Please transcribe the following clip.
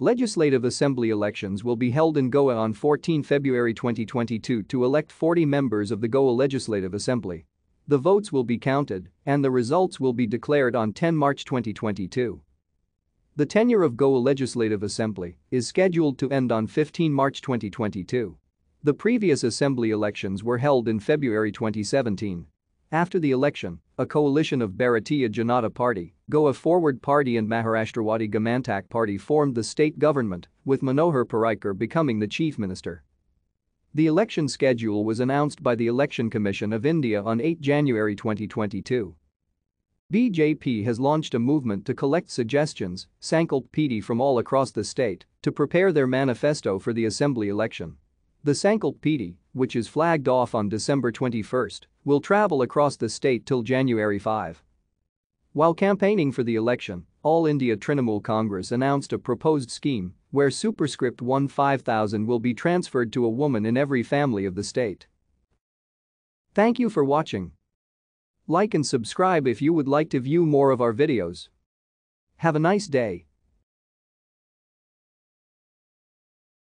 Legislative Assembly elections will be held in Goa on 14 February 2022 to elect 40 members of the Goa Legislative Assembly. The votes will be counted, and the results will be declared on 10 March 2022. The tenure of Goa Legislative Assembly is scheduled to end on 15 March 2022. The previous assembly elections were held in February 2017. After the election, a coalition of Bharatiya Janata Party, Goa Forward Party and Maharashtrawadi Gamantak Party formed the state government, with Manohar Parrikar becoming the chief minister. The election schedule was announced by the Election Commission of India on 8 January 2022. BJP has launched a movement to collect suggestions, Sankalp PD from all across the state, to prepare their manifesto for the assembly election. The Sankalp PD, which is flagged off on December 21, will travel across the state till January 5. While campaigning for the election, All India Trinamool Congress announced a proposed scheme where superscript 1,5,000 will be transferred to a woman in every family of the state. Thank you for watching. Like and subscribe if you would like to view more of our videos. Have a nice day.